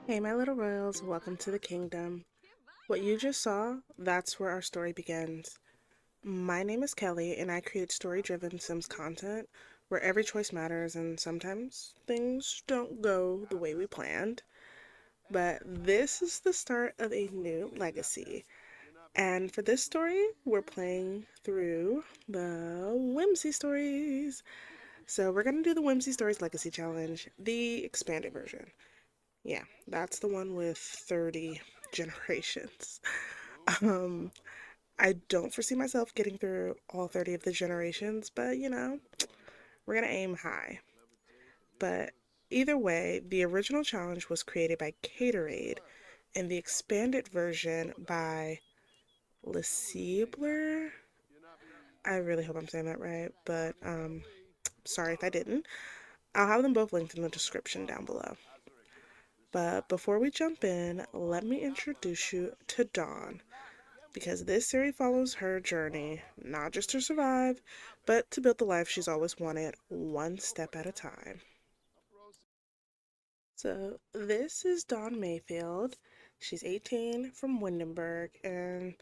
Hey, my little royals, welcome to the kingdom. What you just saw, that's where our story begins. My name is Kelly, and I create story driven Sims content where every choice matters and sometimes things don't go the way we planned. But this is the start of a new legacy. And for this story, we're playing through the Whimsy Stories. So we're going to do the Whimsy Stories Legacy Challenge, the expanded version. Yeah, that's the one with 30 generations. Um, I don't foresee myself getting through all 30 of the generations, but we're gonna aim high. But either way, the original challenge was created by Caterade, and the expanded version by Leciebler. I really hope I'm saying that right, but sorry if I didn't. I'll have them both linked in the description down below. But before we jump in, let me introduce you to Dawn, because this series follows her journey, not just to survive, but to build the life she's always wanted, one step at a time. So, this is Dawn Mayfield. She's 18 from Windenburg, and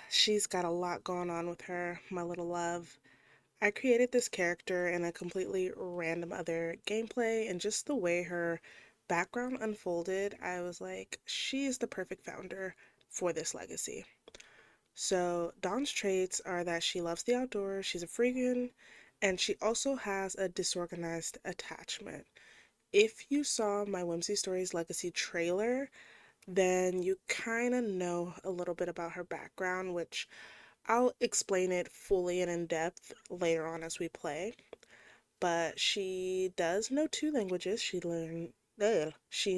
she's got a lot going on with her, my little love. I created this character in a completely random other gameplay, and just the way her background unfolded, I was like, she is the perfect founder for this legacy. So, Dawn's traits are that she loves the outdoors, she's a freegan, and she also has a disorganized attachment. If you saw my Whimsy Stories Legacy trailer, then you kind of know a little bit about her background, which I'll explain it fully and in depth later on as we play. But she does know two languages. She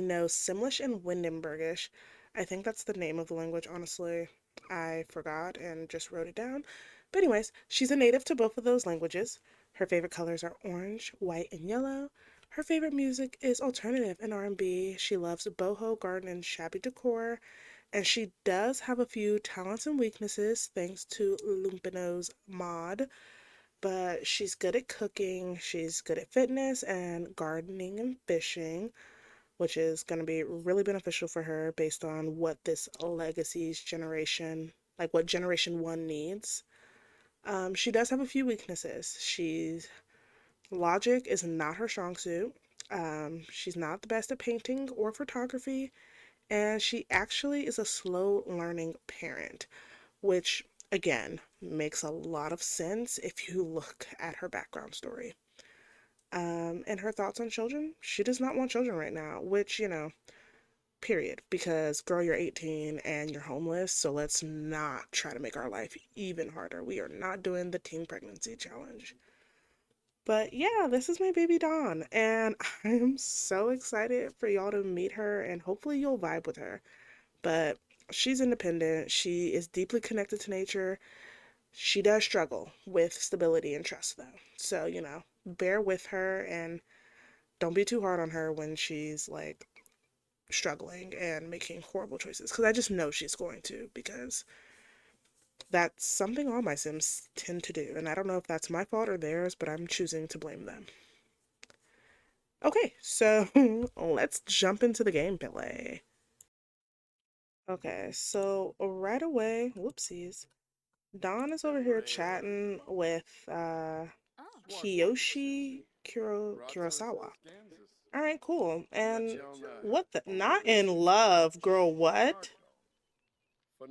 knows Simlish and Windenburgish. I think that's the name of the language, honestly. I forgot and just wrote it down. But anyways, she's a native to both of those languages. Her favorite colors are orange, white, and yellow. Her favorite music is alternative and R&B. She loves boho, garden, and shabby decor. And she does have a few talents and weaknesses thanks to Lumpino's mod, but she's good at cooking, she's good at fitness and gardening and fishing, which is going to be really beneficial for her based on what this legacy's generation, like what generation one needs. She does have a few weaknesses. She's Logic is not her strong suit. She's not the best at painting or photography, and she actually is a slow learning parent, which again makes a lot of sense if you look at her background story. And her thoughts on children, she does not want children right now, which, period. Because, girl, you're 18 and you're homeless, so let's not try to make our life even harder. We are not doing the teen pregnancy challenge. But yeah, this is my baby Dawn, and I am so excited for y'all to meet her, and hopefully you'll vibe with her. But she's independent, she is deeply connected to nature. She does struggle with stability and trust, though. So, bear with her and don't be too hard on her when she's like struggling and making horrible choices. Because I just know she's going to, because that's something all my Sims tend to do. And I don't know if that's my fault or theirs, but I'm choosing to blame them. Okay, so let's jump into the gameplay. Okay, so right away, whoopsies. Dawn is over here chatting with Kurosawa. All right, cool. And what the? Not in love, girl. What? I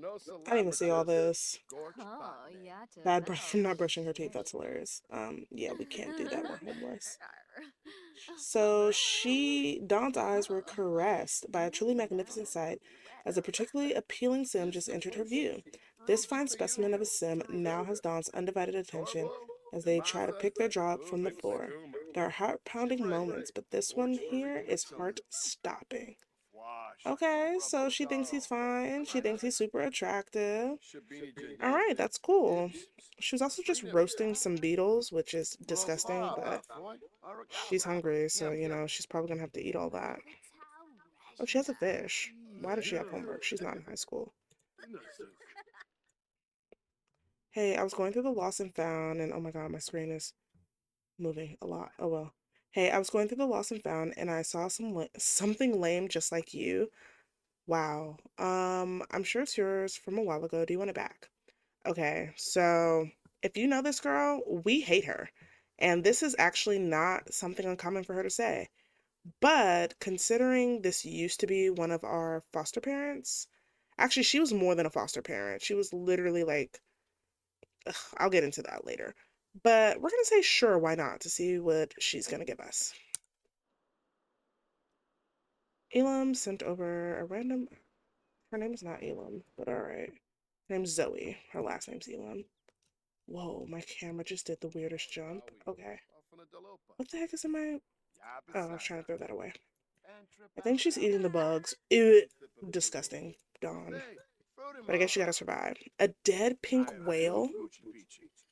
didn't even see all this. Bad breath from not brushing her teeth. That's hilarious. Yeah, we can't do that. We're homeless. So Dawn's eyes were caressed by a truly magnificent sight as a particularly appealing sim just entered her view. This fine specimen of a sim now has Dawn's undivided attention as they try to pick their jaw up from the floor. There are heart-pounding moments, but this one here is heart-stopping. Okay, so she thinks he's fine. She thinks he's super attractive. All right, that's cool. She was also just roasting some beetles, which is disgusting, but she's hungry, so she's probably gonna have to eat all that. Oh, she has a fish. Why does she have homework? She's not in high school. Hey, I was going through the lost and found, and oh my god, my screen is moving a lot. Oh well. Hey, I was going through the lost and found and I saw something lame just like you. Wow. I'm sure it's yours from a while ago. Do you want it back? Okay, so if you know this girl, we hate her. And this is actually not something uncommon for her to say. But considering this used to be one of our foster parents, actually, she was more than a foster parent. She was literally like, ugh, I'll get into that later. But we're gonna say sure, why not, to see what she's gonna give us. Elam sent over a random. Her name is not Elam, but alright. Her name's Zoe. Her last name's Elam. Whoa, my camera just did the weirdest jump. Okay. What the heck is in my. Oh, I was trying to throw that away. I think she's eating the bugs. Ew, disgusting. Dawn. But I guess she gotta survive. A dead pink whale?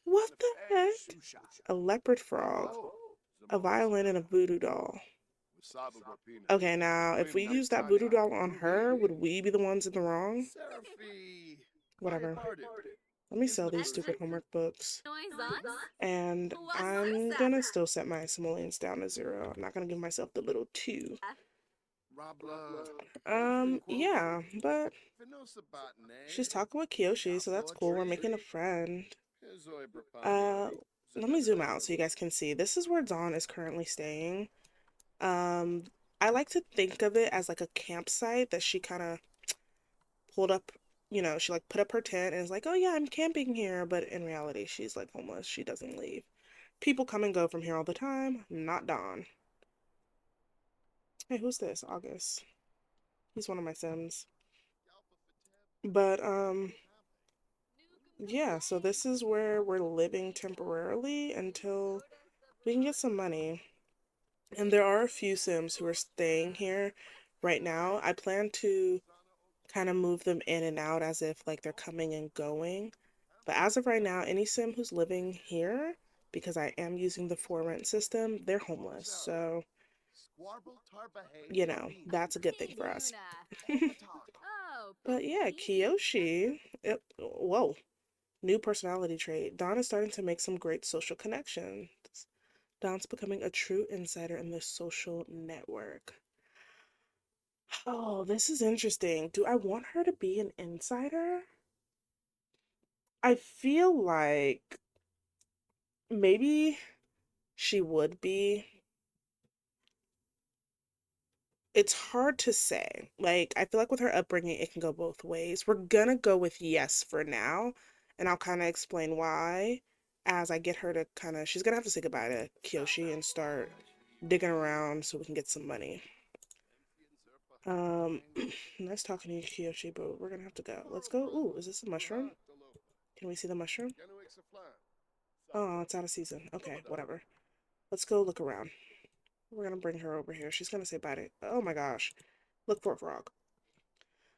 What the heck? A leopard frog. A violin and a voodoo doll. Okay, now, if we use that voodoo doll on her, would we be the ones in the wrong? Whatever. Let me sell these stupid homework books. And I'm gonna still set my simoleons down to 0. I'm not gonna give myself the little 2. Yeah, but she's talking with Kiyoshi, so that's cool. We're making a friend. Uh, Let me zoom out so you guys can see. This is where Dawn is currently staying. Um, I like to think of it as like a campsite that she kind of pulled up, she like put up her tent and is like, oh yeah, I'm camping here. But in reality, she's like homeless. She doesn't leave. People come and go from here all the time, not Dawn. Hey, who's this? August. He's one of my Sims. But, yeah, so this is where we're living temporarily until we can get some money. And there are a few Sims who are staying here right now. I plan to kind of move them in and out as if like they're coming and going. But as of right now, any sim who's living here, because I am using the for rent system, they're homeless. So, that's a good thing for us. But yeah, Kiyoshi, whoa, new personality trait. Dawn is starting to make some great social connections. Dawn's becoming a true insider in this social network. Oh, this is interesting. Do I want her to be an insider? I feel like maybe she would be. It's hard to say. Like, I feel like with her upbringing, it can go both ways. We're gonna go with yes for now, and I'll kind of explain why as I get her to she's gonna have to say goodbye to Kyoshi and start digging around so we can get some money. Um, nice talking to you, Kyoshi, but we're gonna have to go. Let's go. Ooh, is this a mushroom? Can we see the mushroom? Oh, it's out of season. Okay, whatever. Let's go look around. We're gonna bring her over here. She's gonna say bye to. Oh my gosh. Look for a frog.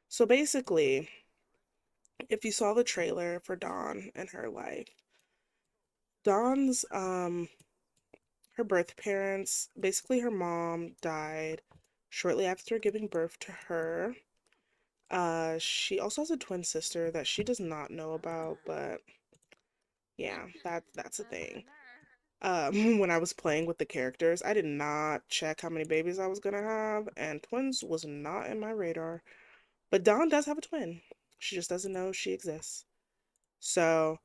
So basically, if you saw the trailer for Dawn and her life, Dawn's her birth parents, basically her mom died shortly after giving birth to her. She also has a twin sister that she does not know about, but yeah, that's a thing. When I was playing with the characters, I did not check how many babies I was gonna have, and twins was not in my radar. But Dawn does have a twin. She just doesn't know she exists. So,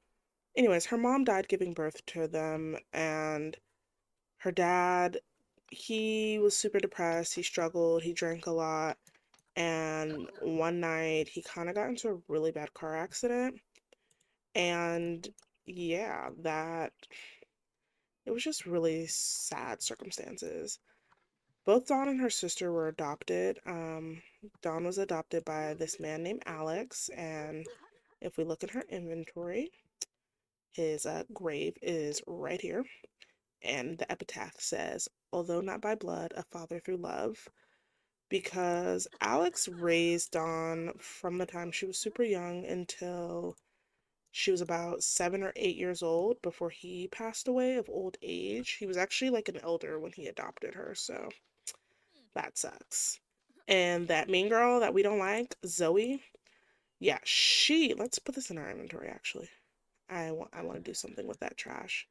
anyways, her mom died giving birth to them, and her dad, he was super depressed. He struggled. He drank a lot. And one night, he kind of got into a really bad car accident. And yeah, it was just really sad circumstances. Both Dawn and her sister were adopted. Dawn was adopted by this man named Alex, and if we look at her inventory, his grave is right here, and the epitaph says, "Although not by blood, a father through love." Because Alex raised Dawn from the time she was super young until she was about 7 or 8 years old before he passed away of old age. He was actually like an elder when he adopted her, so that sucks. And that mean girl that we don't like, Zoe, yeah, let's put this in our inventory actually. I want to do something with that trash.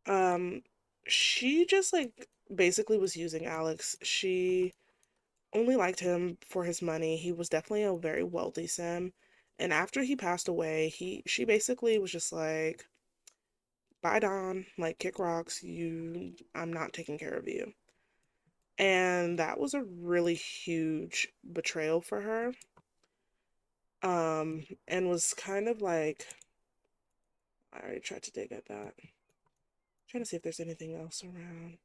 Um she just like basically was using Alex. She only liked him for his money. He was definitely a very wealthy sim. And after he passed away, she basically was just like, bye Don, like kick rocks, I'm not taking care of you. And that was a really huge betrayal for her. And was kind of like, I already tried to dig at that. Trying to see if there's anything else around.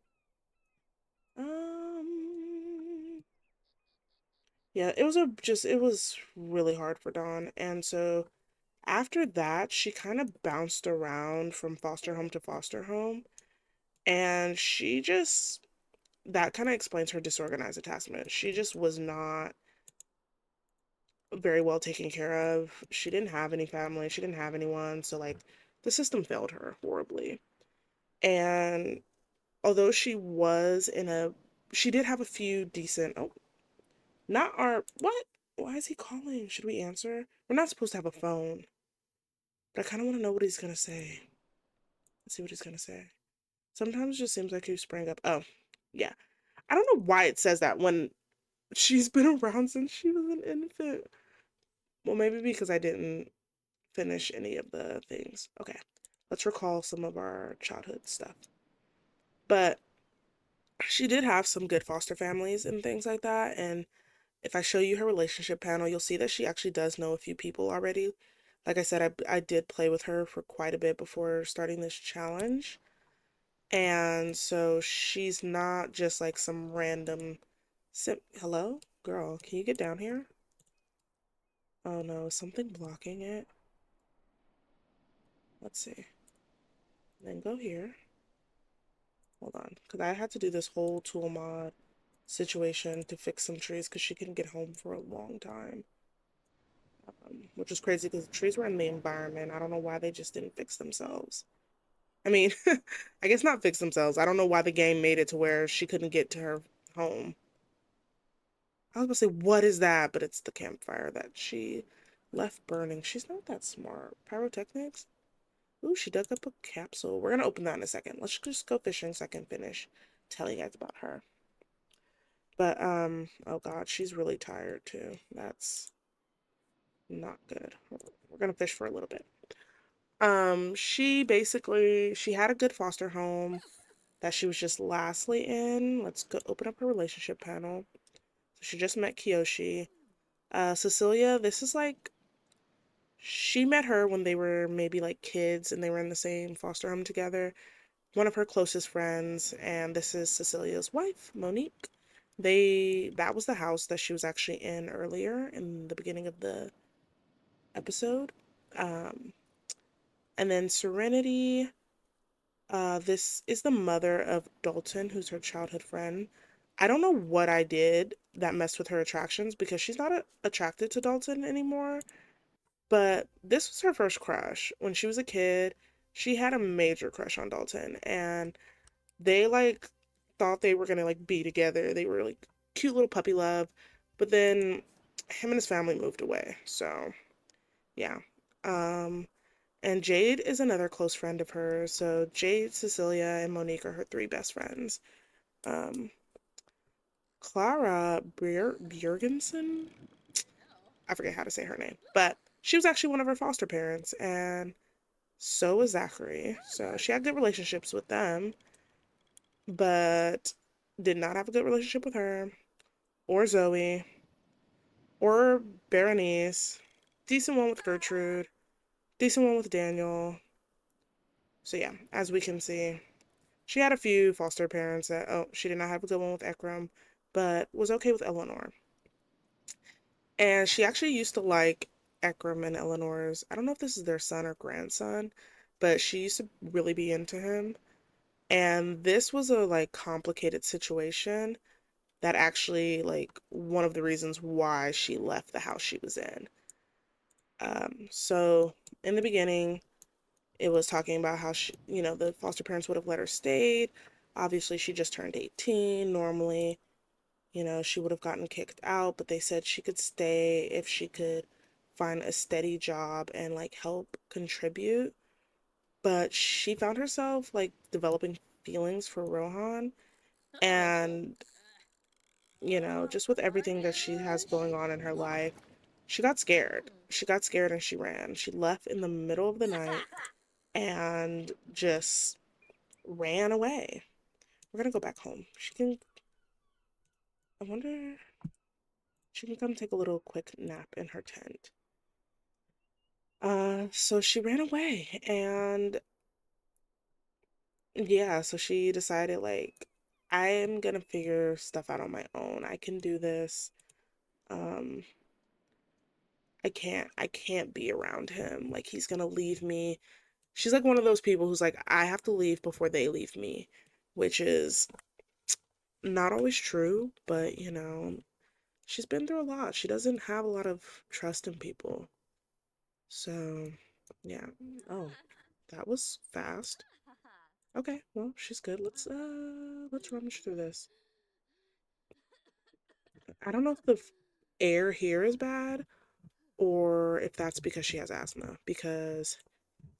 Yeah, it was really hard for Dawn. And so after that, she kind of bounced around from foster home to foster home. And that kind of explains her disorganized attachment. She just was not very well taken care of. She didn't have any family, she didn't have anyone. So, like, the system failed her horribly. And although she did have a few decent, oh, not our, what? Why is he calling? Should we answer? We're not supposed to have a phone. But I kind of want to know what he's going to say. Let's see what he's going to say. Sometimes it just seems like he sprang up. Oh, yeah. I don't know why it says that when she's been around since she was an infant. Well, maybe because I didn't finish any of the things. Okay, let's recall some of our childhood stuff. But she did have some good foster families and things like that. And if I show you her relationship panel, you'll see that she actually does know a few people already. Like I said, I did play with her for quite a bit before starting this challenge. And so she's not just like some random Hello? Girl, can you get down here? Oh no, is something blocking it? Let's see. Then go here. Hold on, because I had to do this whole tool mod situation to fix some trees because she couldn't get home for a long time. Which is crazy because the trees were in the environment. I don't know why they just didn't fix themselves. I mean, I guess not fix themselves. I don't know why the game made it to where she couldn't get to her home. I was gonna say, what is that? But it's the campfire that she left burning. She's not that smart. Pyrotechnics? Ooh, she dug up a capsule. We're gonna open that in a second. Let's just go fishing so I can finish telling you guys about her. But oh god, she's really tired too. That's not good. We're gonna fish for a little bit. She had a good foster home that she was just lastly in. Let's go open up her relationship panel. So she just met Kiyoshi. Cecilia, this is like she met her when they were maybe like kids and they were in the same foster home together. One of her closest friends, and this is Cecilia's wife, Monique. That was the house that she was actually in earlier in the beginning of the episode. Um, and then Serenity, this is the mother of Dalton, who's her childhood friend. I don't know what I did that messed with her attractions because she's not attracted to Dalton anymore. But this was her first crush. When she was a kid, she had a major crush on Dalton, and they like thought they were gonna like be together. They were like cute little puppy love, but then him and his family moved away. So yeah. Um, and Jade is another close friend of hers. So Jade, Cecilia, and Monique are her three best friends. Um, Clara Bjergensen, I forget how to say her name, but she was actually one of her foster parents, and so was Zachary. So she had good relationships with them, but did not have a good relationship with her, or Zoe, or Berenice. Decent one with Gertrude, decent one with Daniel. So yeah, as we can see, she had a few foster parents that, oh, she did not have a good one with Ekram, but was okay with Eleanor. And she actually used to like Ekram and Eleanor's, I don't know if this is their son or grandson, but she used to really be into him. And this was a like complicated situation that actually like one of the reasons why she left the house she was in. So in the beginning, it was talking about how the foster parents would have let her stay. Obviously, she just turned 18. Normally, she would have gotten kicked out, but they said she could stay if she could find a steady job and like help contribute. But she found herself like developing feelings for Rohan. And, you know, just with everything that she has going on in her life, she got scared. She got scared and she ran. She left in the middle of the night and just ran away. We're gonna go back home. She can, I wonder, she can come take a little quick nap in her tent. So she ran away and yeah, so she decided like I am gonna figure stuff out on my own. I can do this. Um, I can't be around him. Like he's gonna leave me. She's like one of those people who's like, I have to leave before they leave me, which is not always true, but you know, she's been through a lot. She doesn't have a lot of trust in people. So, yeah. Oh, that was fast. Okay, well, she's good. Let's rummage through this. I don't know if the air here is bad or if that's because she has asthma because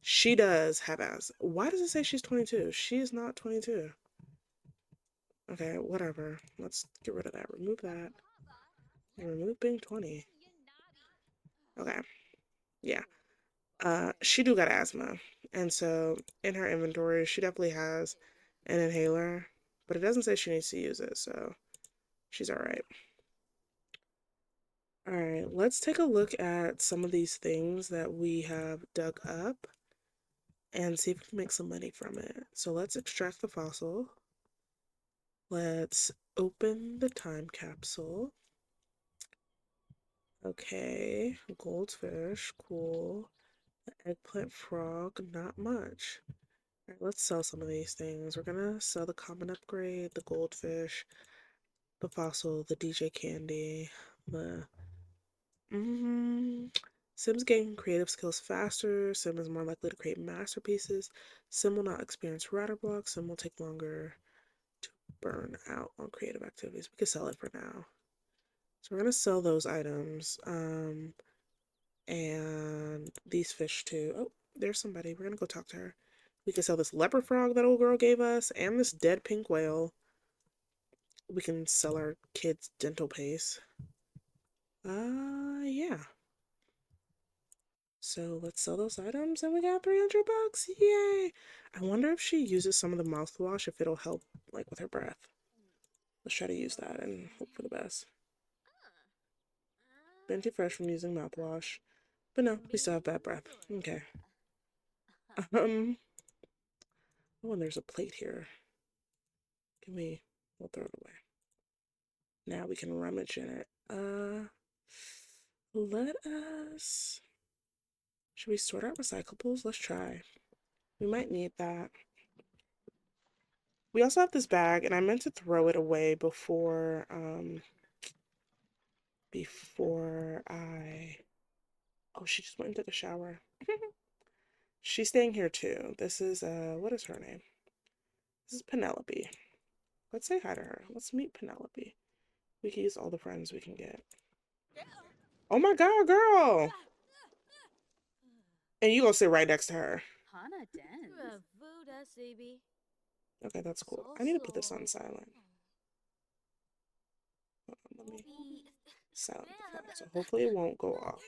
she does have asthma. Why does it say she's 22? She is not 22. Okay, whatever. Let's get rid of that. Remove that. And remove being 20. Okay. Yeah. She do got asthma. And so in her inventory, she definitely has an inhaler, but it doesn't say she needs to use it, so she's all right. All right, let's take a look at some of these things that we have dug up and see if we can make some money from it. So let's extract the fossil. Let's open the time capsule. Okay, goldfish, cool. Eggplant frog, not much. All right, let's sell some of these things. We're gonna sell the common upgrade, the goldfish, the fossil, the DJ candy, the Sims gain creative skills faster. Sim is more likely to create masterpieces. Sim will not experience writer blocks. Sim will take longer to burn out on creative activities. We could sell it for now. So we're gonna sell those items. And these fish too. Oh, there's somebody. We're gonna go talk to her. We can sell this leopard frog that old girl gave us and this dead pink whale. We can sell our kids dental paste. Yeah. So let's sell those items and we got 300 bucks. Yay! I wonder if she uses some of the mouthwash, if it'll help like with her breath. Let's try to use that and hope for the best. Been too fresh from using mouthwash. But no, we still have bad breath. Okay. Oh, and there's a plate here. We'll throw it away. Now we can rummage in it. Let us... Should we sort out recyclables? Let's try. We might need that. We also have this bag, and I meant to throw it away before I... Oh, she just went and took a shower. She's staying here too. This is, what is her name? This is Penelope. Let's say hi to her. Let's meet Penelope. We can use all the friends we can get. Oh my god, girl! And you gonna sit right next to her. Okay, that's cool. I need to put this on silent. Let me silent the phone, so hopefully it won't go off.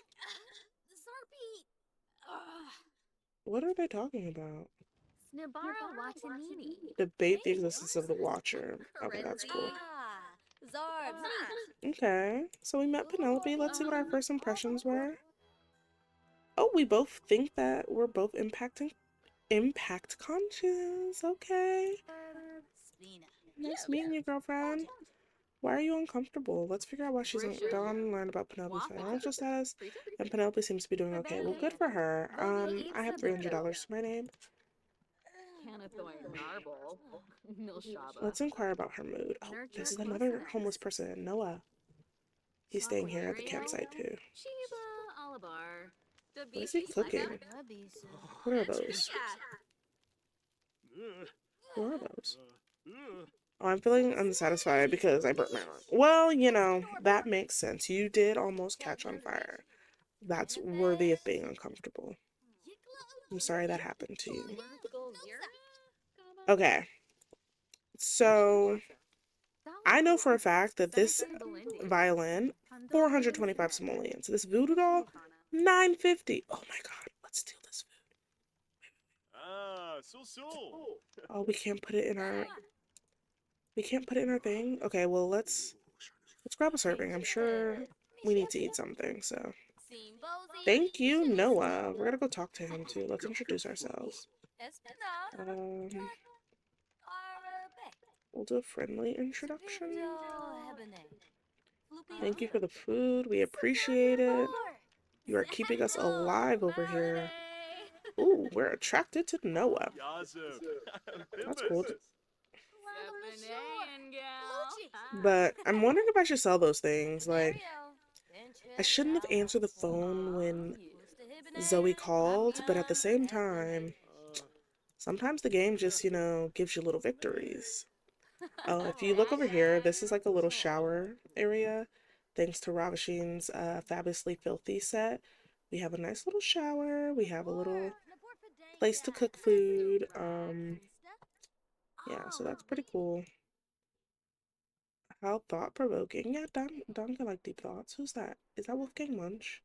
What are they talking about? Debate the existence of the Watcher. Okay, that's cool. Okay, so we met Penelope. Let's see what our first impressions were. Oh, we both think that we're both impact conscious. Okay. Nice meeting you, girlfriend. Why are you uncomfortable? Let's figure out why she's gone and learn about Penelope's financial status. And Penelope seems to be doing okay. Well, good for her. I have $300 to my name. Let's inquire about her mood. Oh, this is another homeless person, Noah. He's staying here at the campsite too. What is he cooking? What are those? What are those? Oh, I'm feeling unsatisfied because I burnt my arm. Well, you know, that makes sense. You did almost catch on fire. That's worthy of being uncomfortable. I'm sorry that happened to you. Okay. So I know for a fact that this violin, 425 simoleons. This voodoo doll, 950. Oh my god, let's steal this food. Oh, we can't put it in our thing. Okay, well let's grab a serving. I'm sure we need to eat something, so thank you, Noah. We're gonna go talk to him too. Let's introduce ourselves. Um, we'll do a friendly introduction. Thank you for the food. We appreciate it. You are keeping us alive over here. Ooh, we're attracted to Noah. That's cool. But I'm wondering if I should sell those things. Like, I shouldn't have answered the phone when Zoe called, but at the same time, sometimes the game just, gives you little victories. Oh, if you look over here, this is like a little shower area. Thanks to Ravishing's Fabulously Filthy set. We have a nice little shower. We have a little place to cook food. Yeah, so that's pretty cool. How thought-provoking. Yeah, Don can like deep thoughts. Who's that? Is that Wolfgang Munch?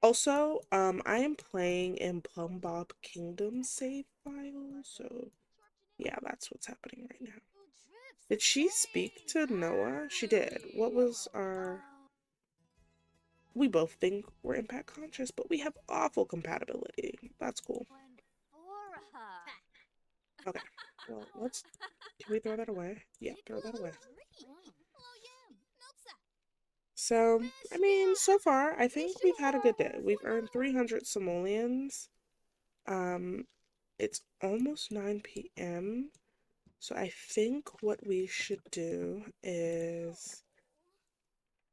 Also, I am playing in Plum Bob Kingdom save file, so yeah, that's what's happening right now. Did she speak to Noah? She did. What was our... We both think we're impact conscious, but we have awful compatibility. That's cool. Okay, well, can we throw that away? Yeah, throw that away. So, I mean, so far, I think we've had a good day. We've earned 300 simoleons. Um, it's almost 9 p.m. So I think what we should do is,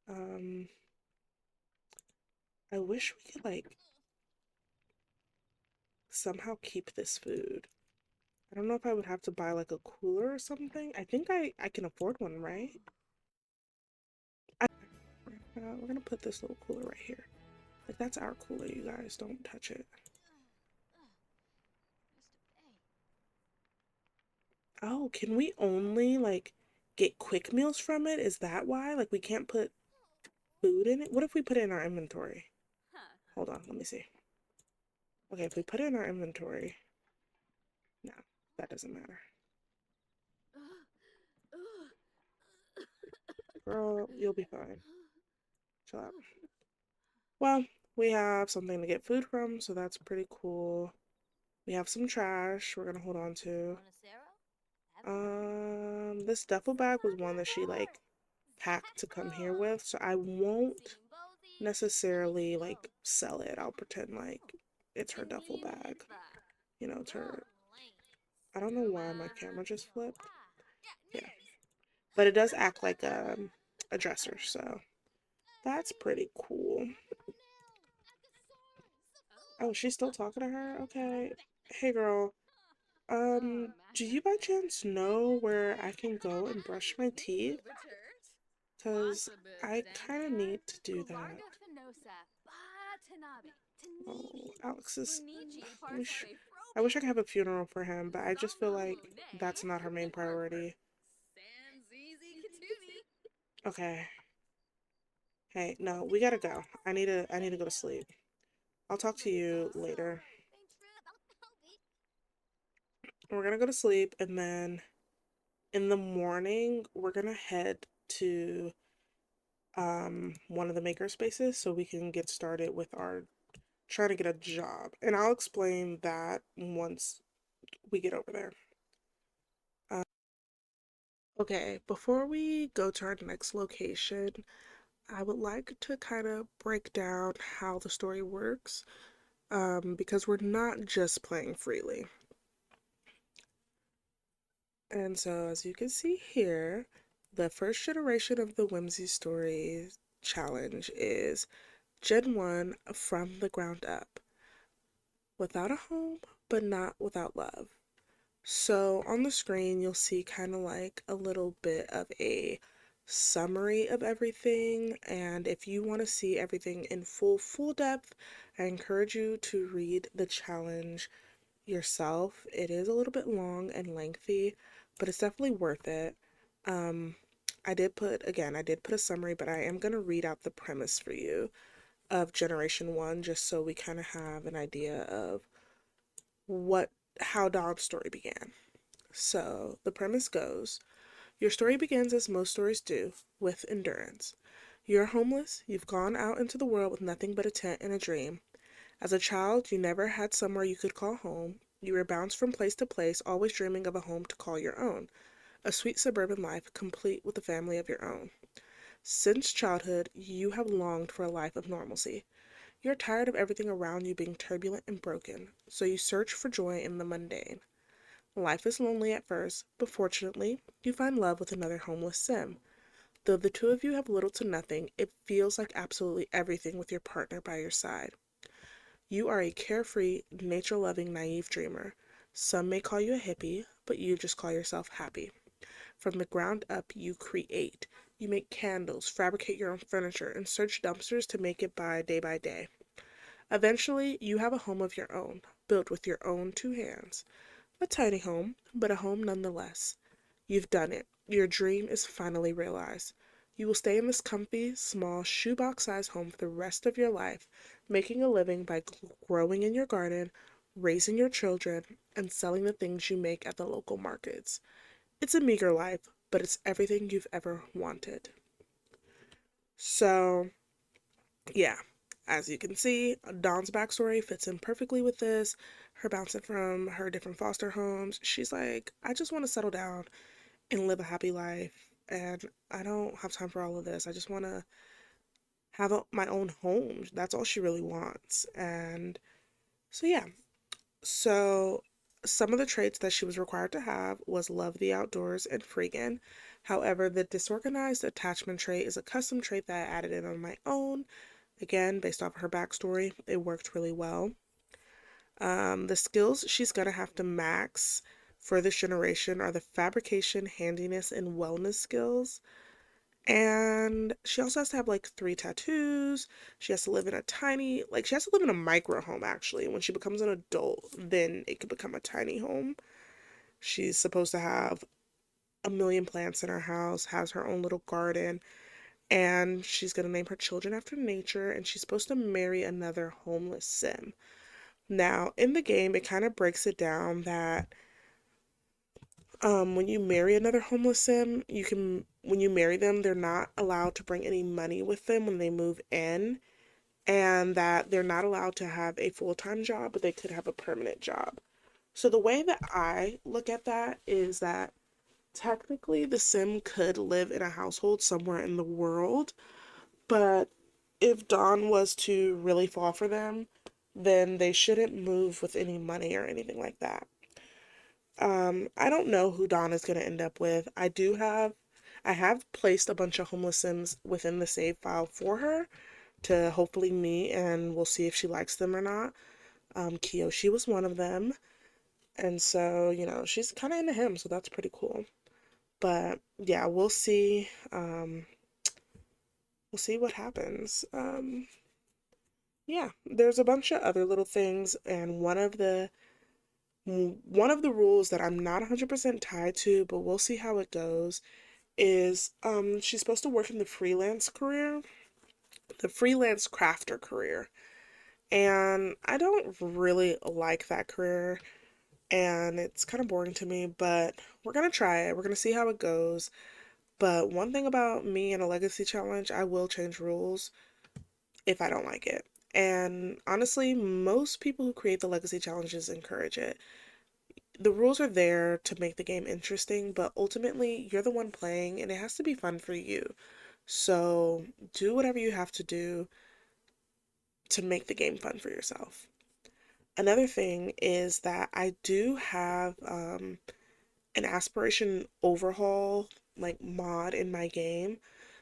I wish we could, like, somehow keep this food. I don't know if I would have to buy, like, a cooler or something. I think I can afford one, right? We're gonna put this little cooler right here. Like, that's our cooler, you guys. Don't touch it. Oh, can we only, like, get quick meals from it? Is that why? Like, we can't put food in it? What if we put it in our inventory? Hold on, let me see. Okay, if we put it in our inventory... No, that doesn't matter. Girl, you'll be fine. Chill out. Well, we have something to get food from, so that's pretty cool. We have some trash we're gonna hold on to. This duffel bag was one that she, like, packed to come here with, so I won't necessarily, like, sell it. I'll pretend like it's her duffel bag. It's her... I don't know why my camera just flipped. Yeah. But it does act like a dresser, so that's pretty cool. Oh, she's still talking to her? Okay. Hey, girl. Do you by chance know where I can go and brush my teeth? Because I kind of need to do that. Oh, Alex is... I wish I could have a funeral for him, but I just feel like that's not her main priority. Okay. Hey, no, we gotta go. I need to go to sleep. I'll talk to you later. We're gonna go to sleep, and then in the morning we're gonna head to one of the maker spaces so we can get started with our trying to get a job. And I'll explain that once we get over there. Okay, before we go to our next location, I would like to kind of break down how the story works, because we're not just playing freely. And so, as you can see here, the first generation of the Whimsy Story challenge is Gen 1 from the ground up. Without a home, but not without love. So on the screen, you'll see kind of like a little bit of a summary of everything. And if you want to see everything in full depth, I encourage you to read the challenge yourself. It is a little bit long and lengthy, but it's definitely worth it. Um, I did put a summary, but I am going to read out the premise for you of Generation 1 just so we kind of have an idea of what how Dawn's story began. So, the premise goes, your story begins as most stories do, with endurance. You're homeless, you've gone out into the world with nothing but a tent and a dream. As a child, you never had somewhere you could call home. You were bounced from place to place, always dreaming of a home to call your own. A sweet suburban life, complete with a family of your own. Since childhood, you have longed for a life of normalcy. You're tired of everything around you being turbulent and broken, so you search for joy in the mundane. Life is lonely at first, but fortunately, you find love with another homeless sim. Though the two of you have little to nothing, it feels like absolutely everything with your partner by your side. You are a carefree, nature loving, naive dreamer. Some may call you a hippie, but you just call yourself happy. From the ground up, you create. You make candles, fabricate your own furniture, and search dumpsters to make it by day. Eventually, you have a home of your own, built with your own two hands. A tiny home, but a home nonetheless. You've done it. Your dream is finally realized. You will stay in this comfy, small, shoebox sized home for the rest of your life, making a living by growing in your garden, raising your children, and selling the things you make at the local markets. It's a meager life, but it's everything you've ever wanted. So, yeah, as you can see, Dawn's backstory fits in perfectly with this. Her bouncing from her different foster homes. She's like, I just want to settle down and live a happy life. And I don't have time for all of this. I just want to have my own home. That's all she really wants. And so, yeah. So, some of the traits that she was required to have was love the outdoors and freegan. However, the disorganized attachment trait is a custom trait that I added in on my own. Again, based off of her backstory, it worked really well. The skills she's gonna have to max for this generation are the fabrication, handiness, and wellness skills. And she also has to have like 3 tattoos. She has to live in a tiny, like, she has to live in a micro home actually. When she becomes an adult, then it could become a tiny home. She's supposed to have a million plants in her house, has her own little garden, and she's going to name her children after nature, and she's supposed to marry another homeless sim. Now, in the game, it kind of breaks it down that when you marry another homeless sim, when you marry them, they're not allowed to bring any money with them when they move in, and that they're not allowed to have a full-time job, but they could have a permanent job. So the way that I look at that is that technically the sim could live in a household somewhere in the world, but if Dawn was to really fall for them, then they shouldn't move with any money or anything like that. I don't know who Dawn is going to end up with. I have placed a bunch of homeless Sims within the save file for her to hopefully meet, and we'll see if she likes them or not. Kiyoshi was one of them, and so, she's kind of into him, so that's pretty cool. But yeah, we'll see. We'll see what happens. Yeah, there's a bunch of other little things, and one of the rules that I'm not 100% tied to, but we'll see how it goes, is she's supposed to work in the freelance crafter career. And I don't really like that career, and it's kind of boring to me, but we're going to try it. We're going to see how it goes. But one thing about me in a legacy challenge, I will change rules if I don't like it. And honestly, most people who create the legacy challenges encourage it. The rules are there to make the game interesting, but ultimately, you're the one playing, and it has to be fun for you. So do whatever you have to do to make the game fun for yourself. Another thing is that I do have an aspiration overhaul like mod in my game.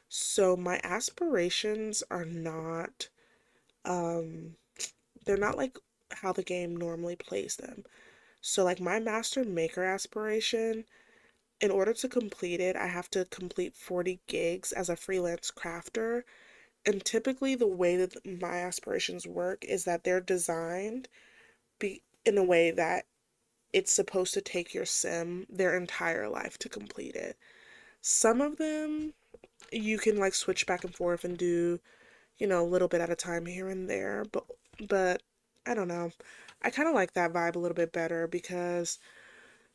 So my aspirations are not um they're not like how the game normally plays them. So like my master maker aspiration, in order to complete it, I have to complete 40 gigs as a freelance crafter. And typically the way that my aspirations work is that they're designed be in a way that it's supposed to take your sim their entire life to complete it. Some of them you can like switch back and forth and do, a little bit at a time here and there, but I don't know. I kind of like that vibe a little bit better because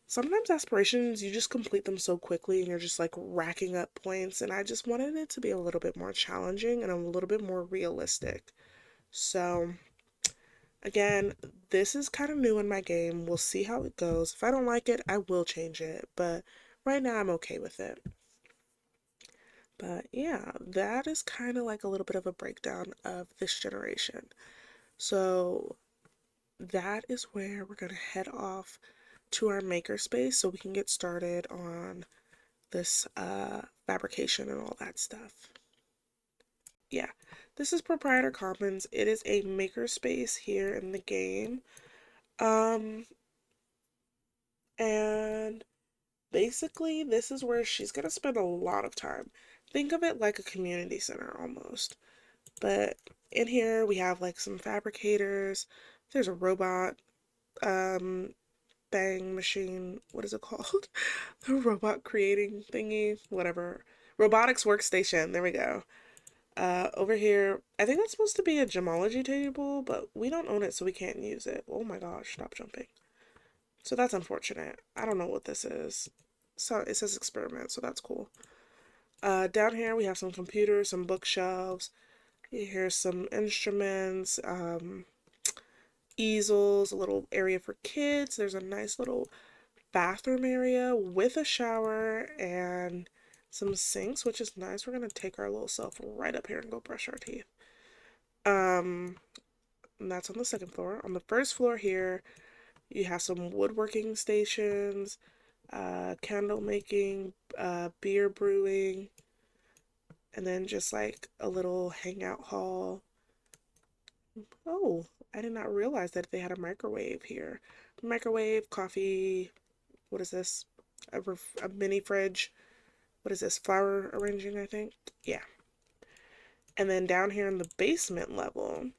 sometimes aspirations you just complete them so quickly and you're just like racking up points, and I just wanted it to be a little bit more challenging and a little bit more realistic. So, again, this is kind of new in my game. We'll see how it goes. If I don't like it, I will change it, but right now I'm okay with it. But yeah, that is kind of like a little bit of a breakdown of this generation. So that is where we're going to head off to our makerspace so we can get started on this fabrication and all that stuff. Yeah, this is Proprietor Commons. It is a makerspace here in the game. Um, and basically, this is where she's going to spend a lot of time. Think of it like a community center almost. But in here, we have like some fabricators. There's a robot um, bang machine. What is it called? The robot creating thingy, whatever. Robotics workstation. There we go. Over here, I think that's supposed to be a gemology table, but we don't own it, so we can't use it. Oh my gosh, stop jumping. So that's unfortunate. I don't know what this is. So it says experiment, so that's cool. Down here we have some computers, some bookshelves. Here's some instruments, easels, a little area for kids. There's a nice little bathroom area with a shower and some sinks, which is nice. We're gonna take our little self right up here and go brush our teeth. Um, and that's on the second floor. On the first floor here, you have some woodworking stations, candle making, beer brewing, and then just like a little hangout hall. Oh, I did not realize that they had a microwave here. Microwave, coffee, what is this? A mini fridge. What is this? Flower arranging, I think. Yeah. And then down here in the basement level,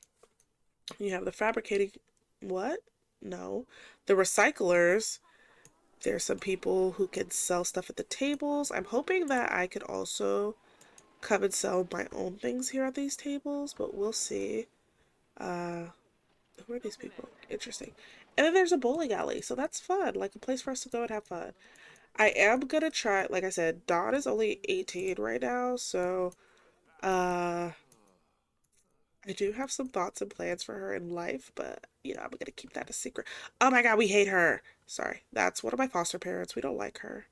you have the fabricating. What? No. The recyclers. There's some people who can sell stuff at the tables. I'm hoping that I could also come and sell my own things here at these tables, but we'll see. Uh, who are these people? Interesting. And then there's a bowling alley, so that's fun. Like a place for us to go and have fun. I am gonna try, like I said, Dawn is only 18 right now, so uh I do have some thoughts and plans for her in life, but I'm gonna keep that a secret. Oh my god, we hate her. Sorry, that's one of my foster parents. We don't like her.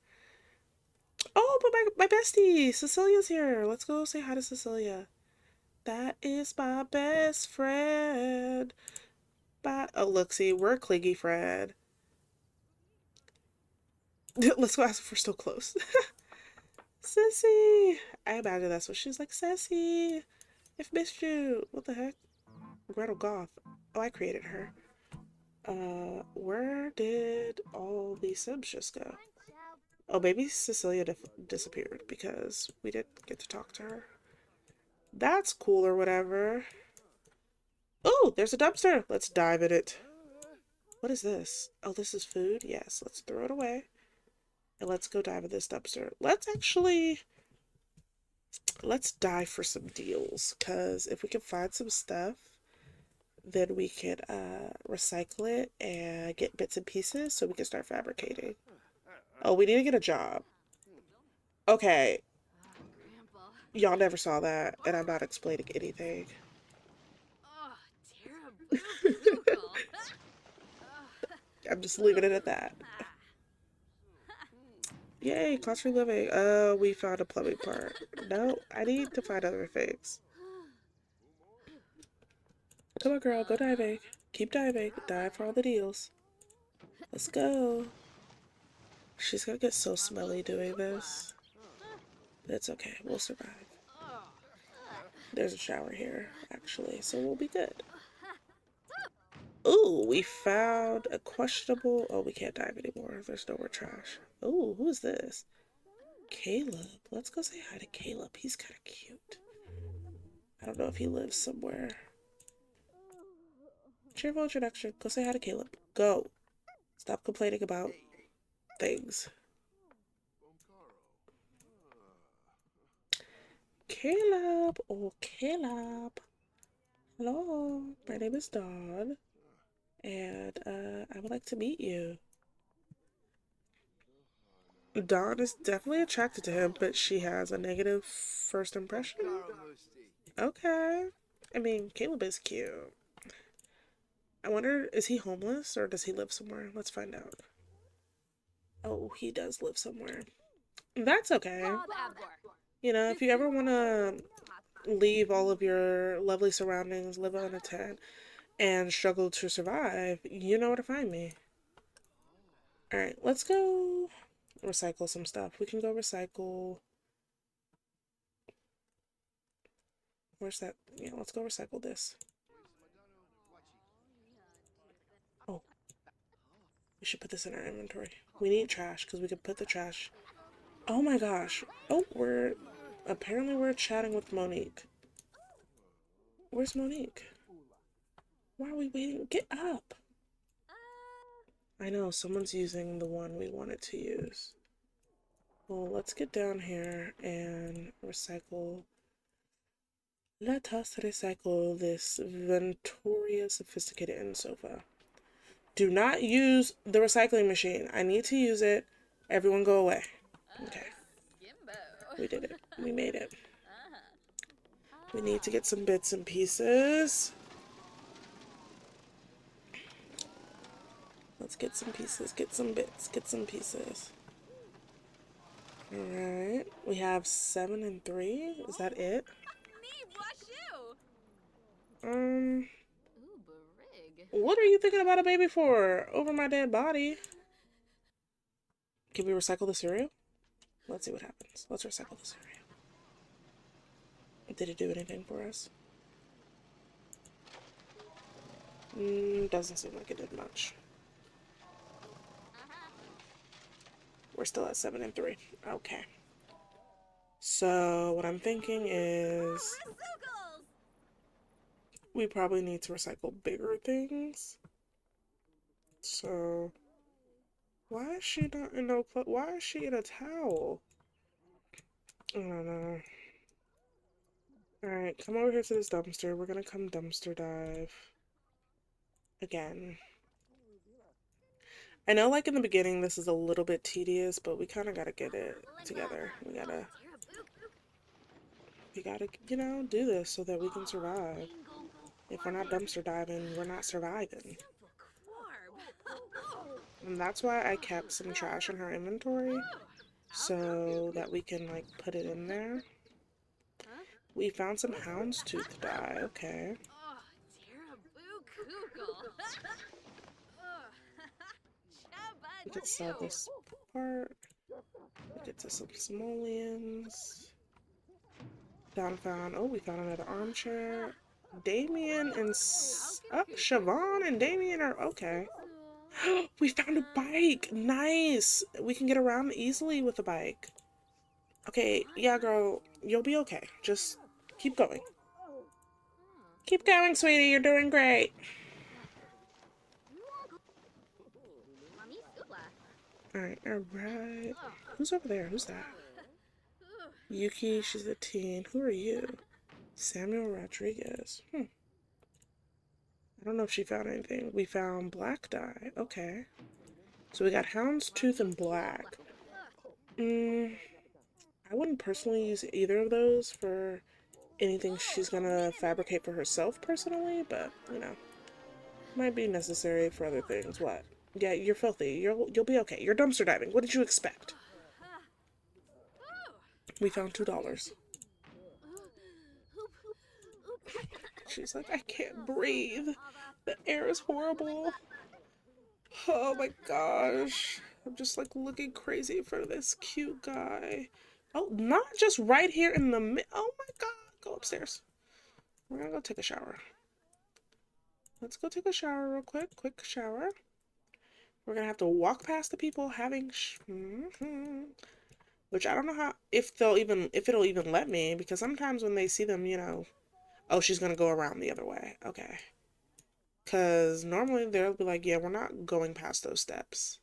Oh, but my bestie, Cecilia's here. Let's go say hi to Cecilia. That is my best friend. Bye. Oh, look, see, we're a clingy friend. Let's go ask if we're still close. Sissy! I imagine that's what she's like. Sassy! I've missed you. What the heck? Gretel Goth. Oh, I created her. Where did all these Sims just go? Oh, maybe Cecilia disappeared because we didn't get to talk to her. That's cool or whatever. Oh, there's a dumpster. Let's dive in it. What is this? Oh, this is food? Yes, let's throw it away. And let's go dive in this dumpster. Let's dive for some deals. Because if we can find some stuff, then we can recycle it and get bits and pieces so we can start fabricating. Oh, we need to get a job. Okay, y'all never saw that, and I'm not explaining anything. I'm just leaving it at that. Yay, cost-free living. We found a plumbing part. No, I need to find other things. Come on, girl, go diving. Keep diving. Dive for all the deals. Let's go. She's gonna get so smelly doing this. But it's okay. We'll survive. There's a shower here, actually, so we'll be good. Ooh, we found a questionable... Oh, we can't dive anymore. There's no more trash. Ooh, who is this? Caleb. Let's go say hi to Caleb. He's kind of cute. I don't know if he lives somewhere. Cheerful introduction. Go say hi to Caleb. Go. Stop complaining about things. Caleb. Oh, Caleb. Hello. My name is Dawn. And I would like to meet you. Dawn is definitely attracted to him, but she has a negative first impression. Okay. I mean, Caleb is cute. I wonder, is he homeless or does he live somewhere? Let's find out. Oh, he does live somewhere. That's okay. You know, if you ever want to leave all of your lovely surroundings, live on a tent, and struggle to survive, you know where to find me. Alright, let's go recycle some stuff. We can go recycle. Where's that? Yeah, let's go recycle this. Oh, we should put this in our inventory. We need trash because we can put the trash. Oh my gosh. Oh, apparently we're chatting with Monique. Where's Monique? Why are we waiting? Get up. I know, someone's using the one we wanted to use. Well, let's get down here and recycle. Let us recycle this Venturia sophisticated end sofa. Do not use the recycling machine. I need to use it. Everyone go away. Okay. We did it. We made it. We need to get some bits and pieces. Let's get some pieces, get some bits, get some pieces. Alright. We have 7 and 3. Is that it? What are you thinking about a baby for? Over my dead body. Can we recycle the cereal? Let's see what happens. Let's recycle the cereal. Did it do anything for us? Doesn't seem like it did much. We're still at 7 and 3. Okay. So what I'm thinking is we probably need to recycle bigger things. So why is she not in no clothes? Why is she in a towel? I don't know. Alright, come over here to this dumpster. We're gonna come dumpster dive again. I know, like, in the beginning this is a little bit tedious, but we kind of gotta get it together. We gotta, you know, do this so that we can survive. If we're not dumpster diving, we're not surviving. And that's why I kept some trash in her inventory, so that we can, like, put it in there. We found some houndstooth dye, okay. We could sell this part. We get to some simoleons. Found, oh, we found another armchair. Damien and, oh, Siobhan and Damien are, okay. We found a bike! Nice! We can get around easily with a bike. Okay, yeah, girl, you'll be okay. Just keep going. Keep going, sweetie, you're doing great. Alright, alright. Who's over there? Who's that? Yuki, she's a teen. Who are you? Samuel Rodriguez. I don't know if she found anything. We found black dye. Okay. So we got houndstooth and black. I wouldn't personally use either of those for anything she's gonna fabricate for herself personally, but, you know, might be necessary for other things. What? Yeah, you're filthy. You'll be okay. You're dumpster diving. What did you expect? We found $2. She's like, I can't breathe. The air is horrible. Oh my gosh. I'm just like looking crazy for this cute guy. Oh, not just right here in the oh my god. Go upstairs. We're gonna go take a shower. Let's go take a shower real quick. Quick shower. We're gonna have to walk past the people having which I don't know how if it'll even let me, because sometimes when they see them, you know, oh, she's gonna go around the other way. Okay. Because normally they'll be like, yeah, we're not going past those steps.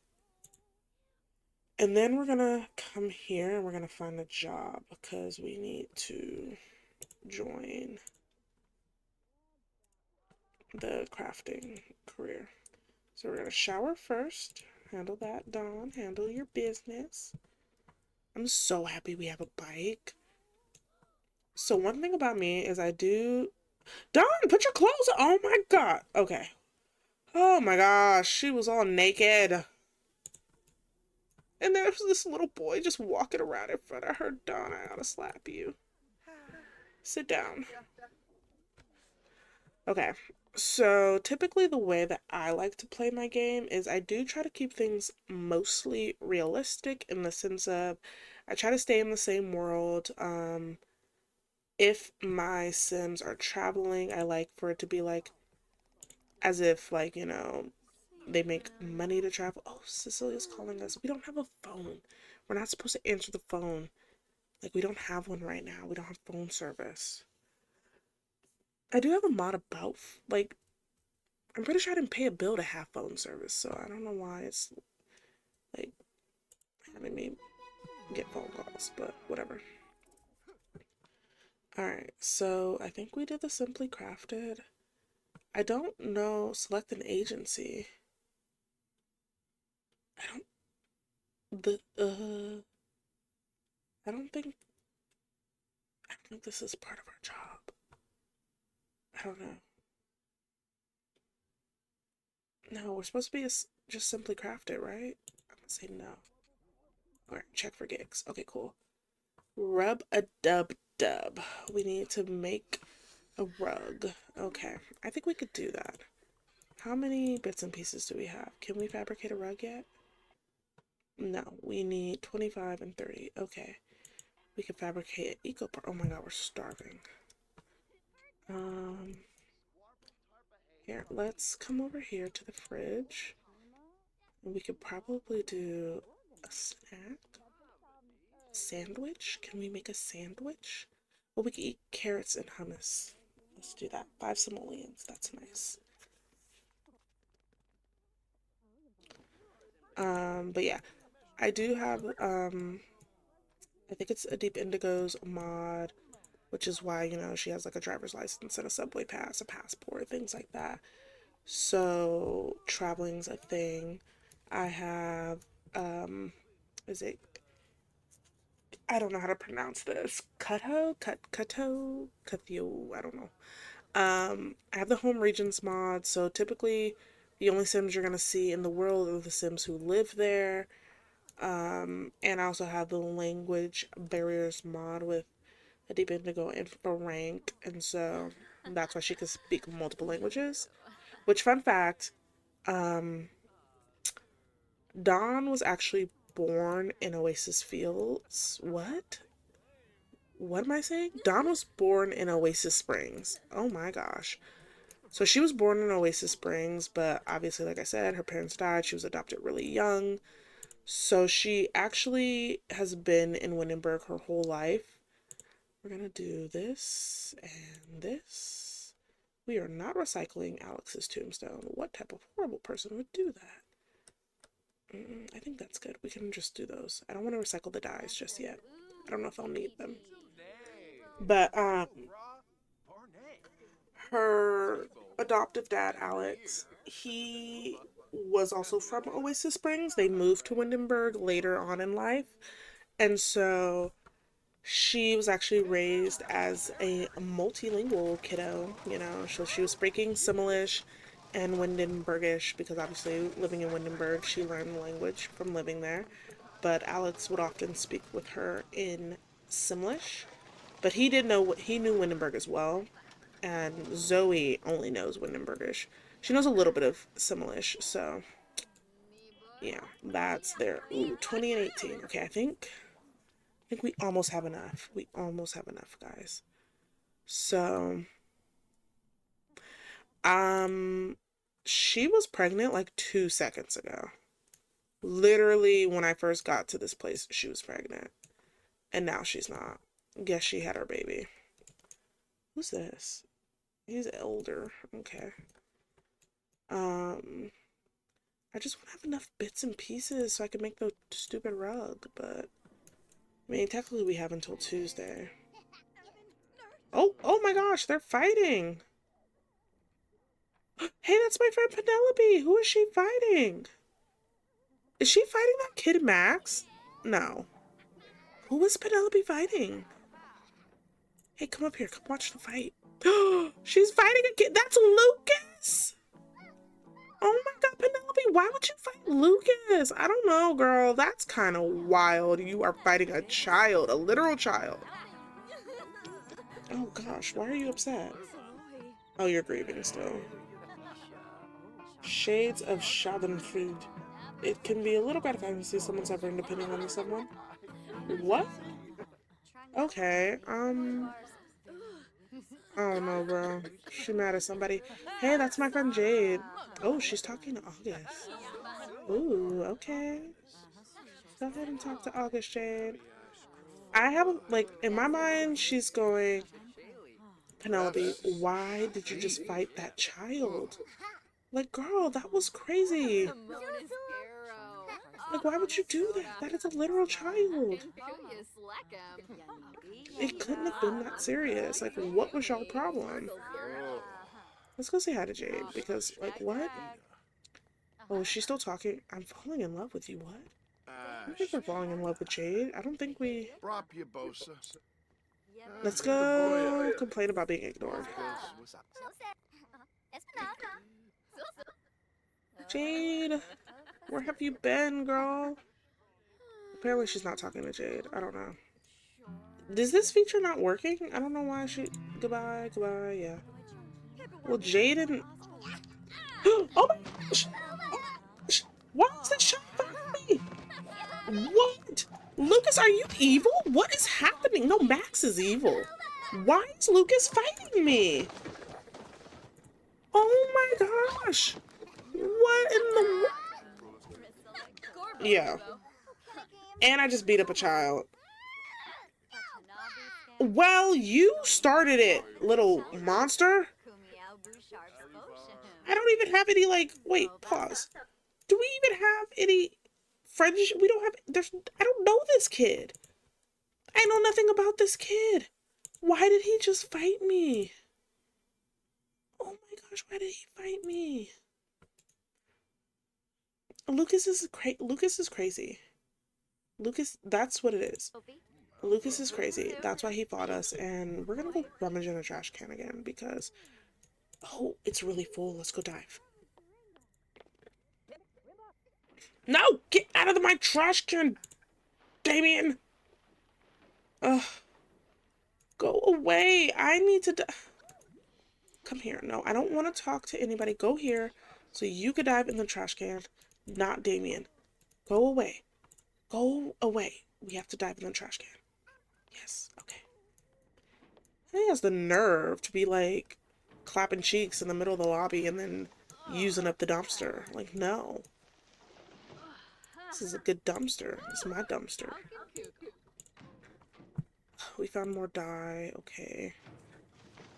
And then we're gonna come here and we're gonna find a job because we need to join the crafting career. So we're gonna shower first. Handle that, Dawn. Handle your business. I'm so happy we have a bike. So one thing about me is I do. Dawn, put your clothes on. Oh my god. Okay. Oh my gosh, she was all naked. And there was this little boy just walking around in front of her. Dawn, I gotta slap you. Sit down. Okay. So typically the way that I like to play my game is I do try to keep things mostly realistic in the sense of I try to stay in the same world. If my Sims are traveling, I like for it to be like as if like, they make money to travel. Oh, Cecilia's calling us. We don't have a phone. We're not supposed to answer the phone. Like we don't have one right now. We don't have phone service. I do have a mod about like I'm pretty sure I didn't pay a bill to have phone service, so I don't know why it's like having me get phone calls, but whatever. Alright, so I think we did the Simply Crafted. I don't know. Select an agency. I the I don't think this is part of our job. I don't know. No, we're supposed to be just Simply Crafted, right? I'm gonna say no. Alright, check for gigs. Okay, cool. Rub a dub dub. We need to make a rug. Okay, I think we could do that. How many bits and pieces do we have? Can we fabricate a rug yet? No, we need 25 and 30. Okay, we can fabricate an eco part. Oh my god, we're starving. Um, Here, let's come over here to the fridge. And we could probably do a snack. Sandwich? Can we make a sandwich? Well, we can eat carrots and hummus. Let's do that. 5 simoleons. That's nice. But yeah, I do have I think it's a Deep Indigo's mod, which is why, she has like a driver's license and a subway pass, a passport, things like that. So traveling's a thing. I have is it I don't know how to pronounce this. Cutho, I don't know. I have the home regions mod, so typically the only Sims you're gonna see in the world are the Sims who live there. And I also have the language barriers mod with a deep indigo info rank, and so that's why she can speak multiple languages. Which, fun fact, um, Dawn was actually born in Oasis Fields. What? What am I saying? Dawn was born in Oasis Springs. Oh my gosh. So she was born in Oasis Springs, but obviously, like I said, her parents died. She was adopted really young. So she actually has been in Windenburg her whole life. We're gonna do this and this. We are not recycling Alex's tombstone. What type of horrible person would do that? I think that's good. We can just do those. I don't want to recycle the dyes just yet. I don't know if I'll need them. But her adoptive dad, Alex, he was also from Oasis Springs. They moved to Windenburg later on in life. And so she was actually raised as a multilingual kiddo, so she was speaking Simlish and Windenburgish because obviously living in Windenburg, she learned the language from living there. But Alex would often speak with her in Simlish, but he did know he knew Windenburg as well, and Zoe only knows Windenburgish. She knows a little bit of Simlish, so yeah, that's there. Ooh, 20 and 18. Okay, I think we almost have enough. We almost have enough, guys. So, um, she was pregnant like 2 seconds ago. Literally, when I first got to this place, she was pregnant. And now she's not. Guess she had her baby. Who's this? He's older. Okay. Um, I just want to have enough bits and pieces so I can make the stupid rug, but I mean, technically we have until Tuesday. Oh my gosh, they're fighting. Hey, that's my friend Penelope. Who is she fighting? Is she fighting that kid Max? No. Who is Penelope fighting? Hey, come up here. Come watch the fight. She's fighting a kid. That's Lucas. Oh my god, Penelope, why would you fight Lucas? I don't know, girl. That's kind of wild. You are fighting a child, a literal child. Oh gosh, why are you upset? Oh, you're grieving still. Shades of Schadenfreude. It can be a little gratifying to see someone suffering depending on the someone. What? Okay, I don't know, bro. She mad at somebody. Hey, that's my friend Jade. Oh, she's talking to August. Ooh, okay. Go ahead and talk to August, Jade. I have, like, in my mind, she's going, Penelope, why did you just fight that child? Like, girl, that was crazy. Like, why would you do that? That is a literal child. It couldn't have been that serious. Like, what was y'all problem? Let's go say hi to Jade, because, like, what? Oh, she's still talking? I'm falling in love with you, what? I don't think we're falling in love with Jade. I don't think we... Let's go complain about being ignored. Jade, where have you been, girl? Apparently she's not talking to Jade. I don't know. Is this feature not working? I don't know why she... Goodbye, yeah. Well, Jade and... Oh my gosh! Oh my gosh! Why is this shot fighting me? What? Lucas, are you evil? What is happening? No, Max is evil. Why is Lucas fighting me? Oh my gosh! What in the... Yeah. And I just beat up a child. Well, you started it, little monster. I don't even have any, like, wait, pause. Do we even have any friendship? We don't have, I don't know this kid. I know nothing about this kid. Why did he just fight me? Oh my gosh, why did he fight me? Lucas is crazy. Lucas, that's what it is. Lucas is crazy. That's why he fought us, and we're gonna go rummage in the trash can again because, oh, it's really full. Let's go dive. No! Get out of my trash can, Damien! Ugh. Go away. I need to come here. No, I don't want to talk to anybody. Go here so you could dive in the trash can, not Damien. Go away. Go away. We have to dive in the trash can. Yes, okay. He has the nerve to be like clapping cheeks in the middle of the lobby and then using up the dumpster. Like, no. This is a good dumpster. This is my dumpster. We found more dye. Okay.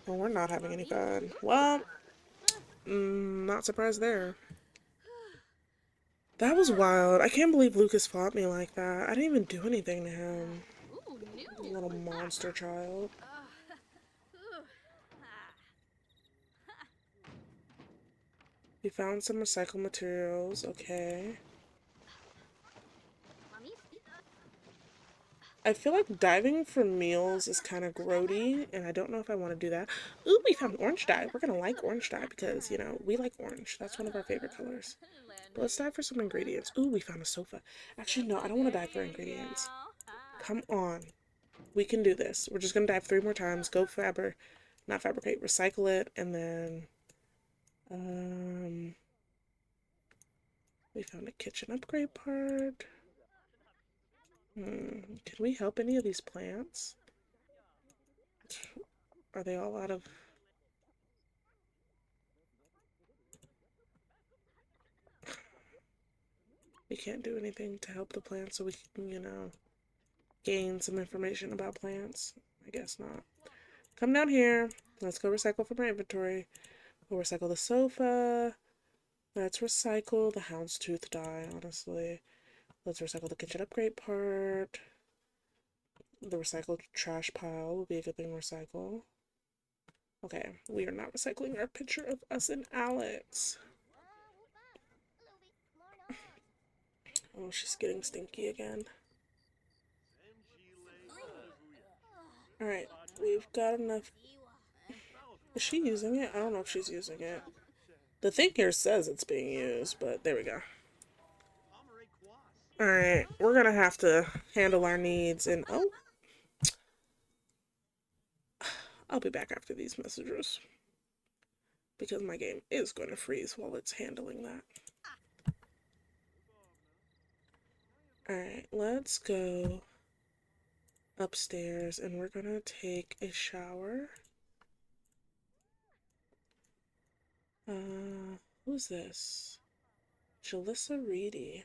Well, we're not having any fun. Well, not surprised there. That was wild. I can't believe Lucas fought me like that. I didn't even do anything to him. Little monster child. We found some recycled materials. Okay. I feel like diving for meals is kind of grody, and I don't know if I want to do that. Ooh, we found orange dye. We're gonna like orange dye because, you know, we like orange. That's one of our favorite colors. But let's dive for some ingredients. Ooh, we found a sofa. Actually, no, I don't want to dive for ingredients. Come on. We can do this. We're just gonna dive 3 more times. Go not fabricate, recycle it, and then, we found a kitchen upgrade part. Can we help any of these plants? Are they all out of... We can't do anything to help the plants, so we can, you know, gain some information about plants. I guess not. Come down here. Let's go recycle from our inventory. We'll recycle the sofa. Let's recycle the houndstooth dye, honestly. Let's recycle the kitchen upgrade part. The recycled trash pile will be a good thing to recycle. Okay, we are not recycling our picture of us and Alex. Oh, she's getting stinky again. Alright, we've got enough. Is she using it? I don't know if she's using it. The thing here says it's being used, but there we go. Alright, we're gonna have to handle our needs and oh, I'll be back after these messages because my game is going to freeze while it's handling that. Alright, let's go upstairs and we're gonna take a shower. Who's this? Jalissa Reedy.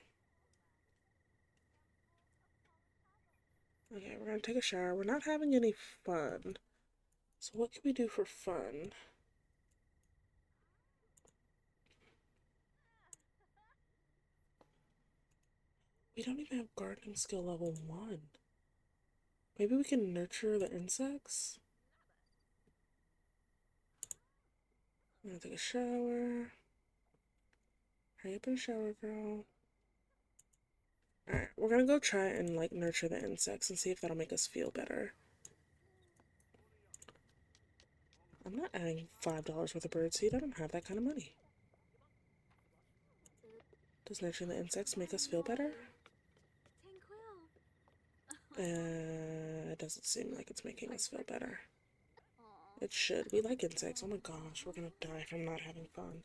Okay, we're gonna take a shower. We're not having any fun. So what can we do for fun? We don't even have gardening skill level 1. Maybe we can nurture the insects? I'm gonna take a shower. Hurry up and shower, girl. Alright, we're gonna go try and like nurture the insects and see if that'll make us feel better. I'm not adding $5 worth of birdseed. I don't have that kind of money. Does nurturing the insects make us feel better? It doesn't seem like it's making us feel better. It should. We like insects. Oh my gosh, we're gonna die from not having fun.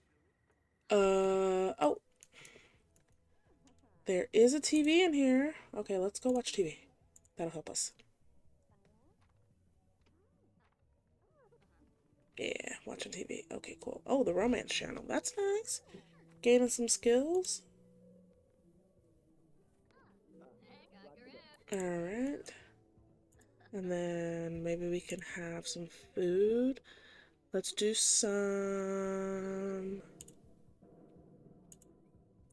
Oh. There is a TV in here. Okay, let's go watch TV. That'll help us. Yeah, watching TV. Okay, cool. Oh, the romance channel. That's nice. Gaining some skills. Alright. And then maybe we can have some food. Let's do some...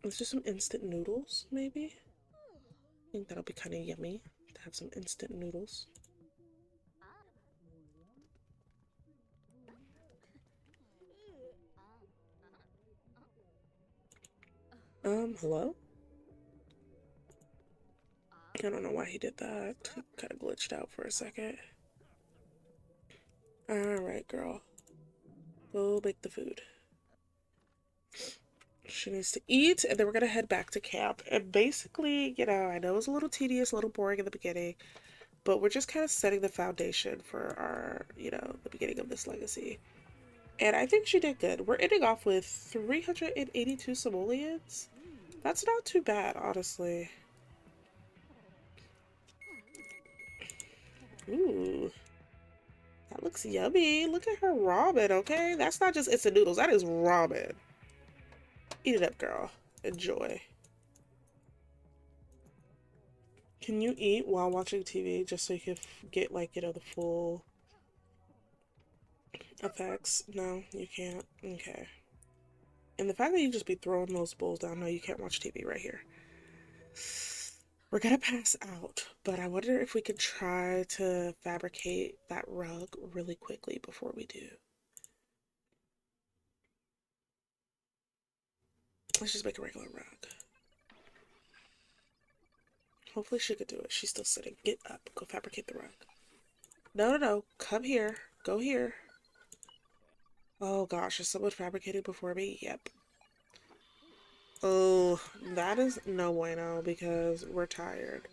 Let's do some instant noodles, maybe? I think that'll be kind of yummy to have some instant noodles. Hello? I don't know why he did that. He kind of glitched out for a second. Alright, girl. Go make the food. She needs to eat, and then we're gonna head back to camp. And basically, you know, I know it was a little tedious, a little boring in the beginning, but we're just kind of setting the foundation for our, you know, the beginning of this legacy. And I think she did good. We're ending off with 382 simoleons. That's not too bad, honestly. Ooh. That looks yummy. Look at her ramen, okay? That's not just instant noodles. That is ramen. Eat it up, girl. Enjoy. Can you eat while watching TV just so you can get, like, you know, the full effects? No, you can't. Okay. And the fact that you just be throwing those bowls down, no, you can't watch TV right here. We're gonna pass out, but I wonder if we could try to fabricate that rug really quickly before we do. Let's just make a regular rug. Hopefully she could do it. She's still sitting. Get up. Go fabricate the rug. No, no, no. Come here. Go here. Oh gosh, is someone fabricating before me? Yep. Oh, that is no bueno because we're tired.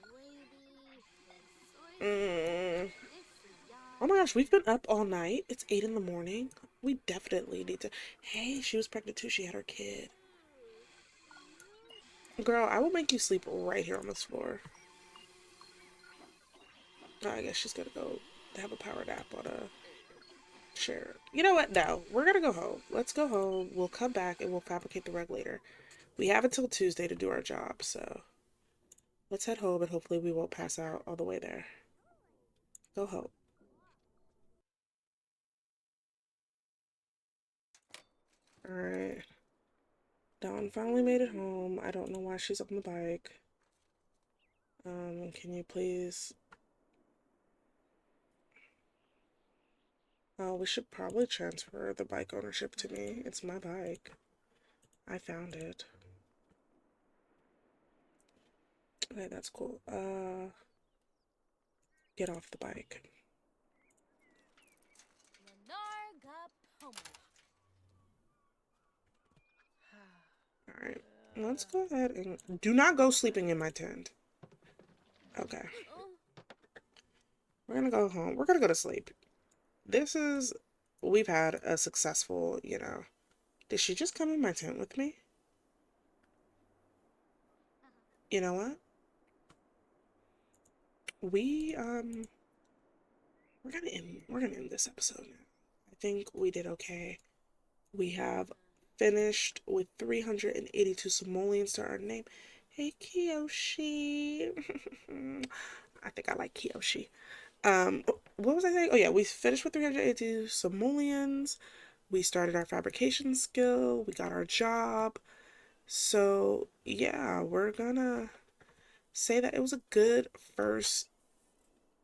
Mm. Oh my gosh, we've been up all night. It's 8 in the morning. We definitely need to. Hey, she was pregnant too. She had her kid. Girl, I will make you sleep right here on this floor. Oh, I guess she's gonna go have a power nap on a chair. You know what? No, we're gonna go home. Let's go home. We'll come back and we'll fabricate the rug later. We have until Tuesday to do our job, so let's head home and hopefully we won't pass out all the way there. Go home. Alright. Dawn finally made it home. I don't know why she's on the bike. Can you please... Oh, we should probably transfer the bike ownership to me. It's my bike. I found it. Okay, that's cool. Get off the bike. Alright, let's go ahead and... Do not go sleeping in my tent. Okay. We're gonna go home. We're gonna go to sleep. This is... We've had a successful, you know... Did she just come in my tent with me? You know what? We, we're gonna end this episode now. I think we did okay. We have finished with 382 simoleons to our name. Hey, Kiyoshi. I think I like Kiyoshi. What was I saying? Oh yeah, we finished with 382 simoleons. We started our fabrication skill. We got our job. So yeah, we're gonna say that it was a good first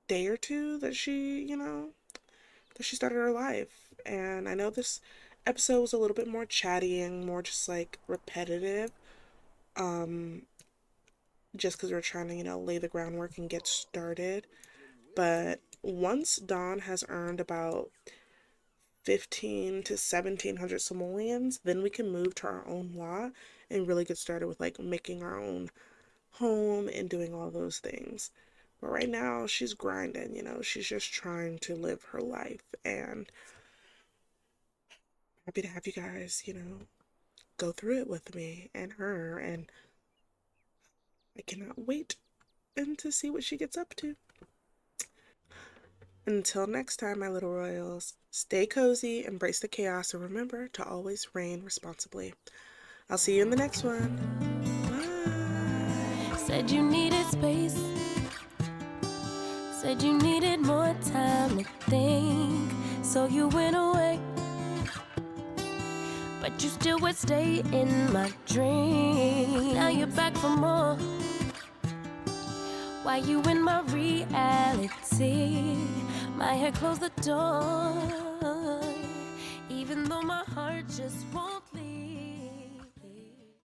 day or two that she, you know, that she started her life. And I know this episode was a little bit more chatty and more just like repetitive. Um, just because we're trying to, you know, lay the groundwork and get started. But once Dawn has earned about 15 to 1700 simoleons, then we can move to our own lot and really get started with like making our own home and doing all those things. But right now, she's grinding, you know, she's just trying to live her life. And happy to have you guys, you know, go through it with me and her. And I cannot wait and to see what she gets up to. Until next time, my little royals, stay cozy, embrace the chaos, and remember to always reign responsibly. I'll see you in the next one. Bye. Said you needed space. Said you needed more time to think. So you went away. But you still would stay in my dream. Now you're back for more. Why you in my reality? My head closed the door. Even though my heart just won't